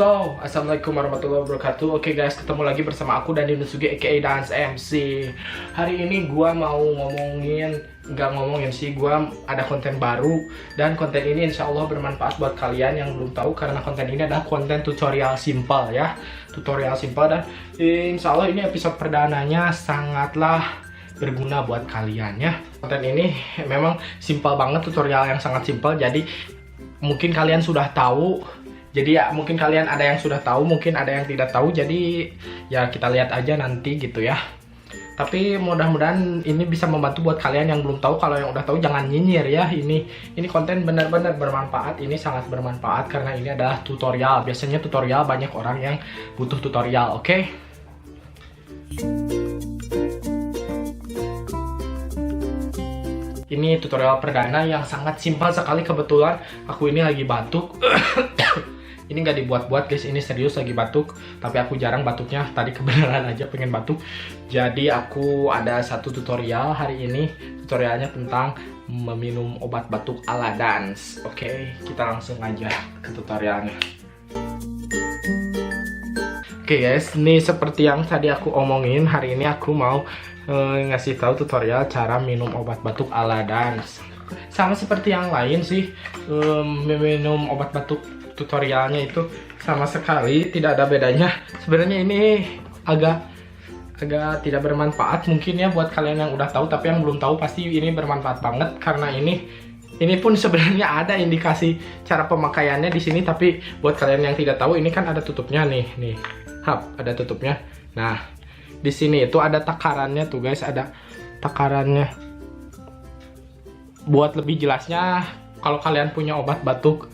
go. Assalamualaikum warahmatullahi wabarakatuh. Oke guys, ketemu lagi bersama aku dan Dinusugi aka Dance MC. Hari ini gua mau gua ada konten baru. Dan konten ini insya Allah bermanfaat buat kalian yang belum tahu. Karena konten ini adalah konten tutorial simple ya. Tutorial simple dan insya Allah ini episode perdananya sangatlah berguna buat kalian ya. Konten ini memang simple banget, tutorial yang sangat simple. Jadi mungkin kalian sudah tahu. Jadi ya mungkin kalian ada yang sudah tahu, mungkin ada yang tidak tahu. Jadi ya kita lihat aja nanti gitu ya. Tapi mudah-mudahan ini bisa membantu buat kalian yang belum tahu. Kalau yang udah tahu jangan nyinyir ya. Ini konten benar-benar bermanfaat. Ini sangat bermanfaat karena ini adalah tutorial. Biasanya tutorial banyak orang yang butuh tutorial, oke? Ini tutorial perdana yang sangat simpel sekali. Kebetulan aku ini lagi batuk. Ini nggak dibuat-buat guys, ini serius lagi batuk. Tapi aku jarang batuknya, tadi kebenaran aja pengen batuk. Jadi aku ada satu tutorial hari ini. Tutorialnya tentang meminum obat batuk ala Dance. Oke, kita langsung aja ke tutorialnya. Oke guys, ini seperti yang tadi aku omongin. Hari ini aku mau ngasih tahu tutorial cara minum obat batuk ala Dance. Sama seperti yang lain sih, minum obat batuk tutorialnya itu sama sekali tidak ada bedanya. Sebenarnya ini agak tidak bermanfaat mungkin ya buat kalian yang udah tahu, tapi yang belum tahu pasti ini bermanfaat banget karena ini pun sebenarnya ada indikasi cara pemakaiannya di sini, tapi buat kalian yang tidak tahu ini kan ada tutupnya nih. Ada tutupnya. Nah, di sini itu ada takarannya tuh guys, ada takarannya. Buat lebih jelasnya, kalau kalian punya obat batuk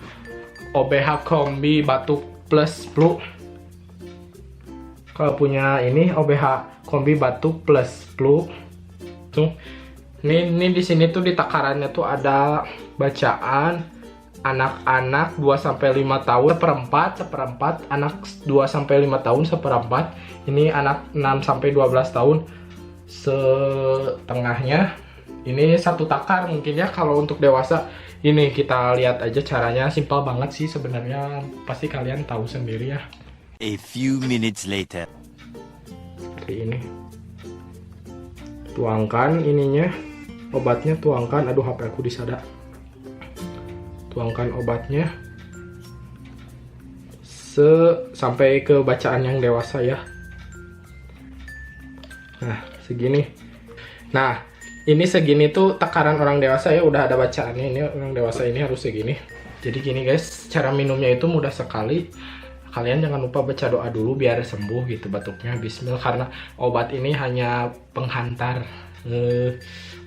OBH Kombi Batuk Plus Flu, kalau punya ini OBH Kombi Batuk Plus Flu tuh, ini di sini tuh di takarannya tuh ada bacaan anak-anak 2-5 tahun seperempat, anak 2-5 tahun seperempat, ini anak 6-12 tahun setengahnya. Ini satu takar mungkin ya. Kalau untuk dewasa ini kita lihat aja caranya, simpel banget sih sebenarnya, pasti kalian tahu sendiri ya. A few minutes later. Seperti ini. Tuangkan ininya, obatnya tuangkan. Aduh, HP aku disada. Tuangkan obatnya sampai ke bacaan yang dewasa ya. Nah, segini. Nah, ini segini tuh takaran orang dewasa ya, udah ada bacaannya. Ini orang dewasa ini harus segini. Jadi gini guys, cara minumnya itu mudah sekali. Kalian jangan lupa baca doa dulu biar sembuh gitu batuknya. Bismillah, karena obat ini hanya penghantar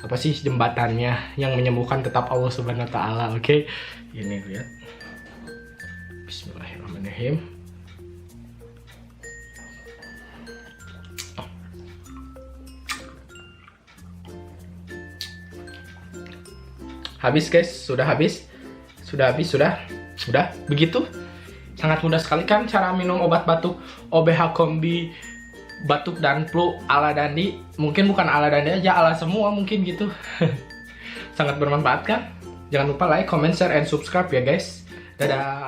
jembatannya, yang menyembuhkan tetap Allah Subhanahu wa taala. Oke. Ini lihat. Bismillahirrahmanirrahim. Habis guys, sudah begitu. Sangat mudah sekali kan cara minum obat batuk OBH Kombi Batuk dan Flu ala Dandi. Mungkin bukan ala Dandi aja, ala semua mungkin gitu. Sangat bermanfaat kan? Jangan lupa like, comment, share, and subscribe ya guys. Dadah.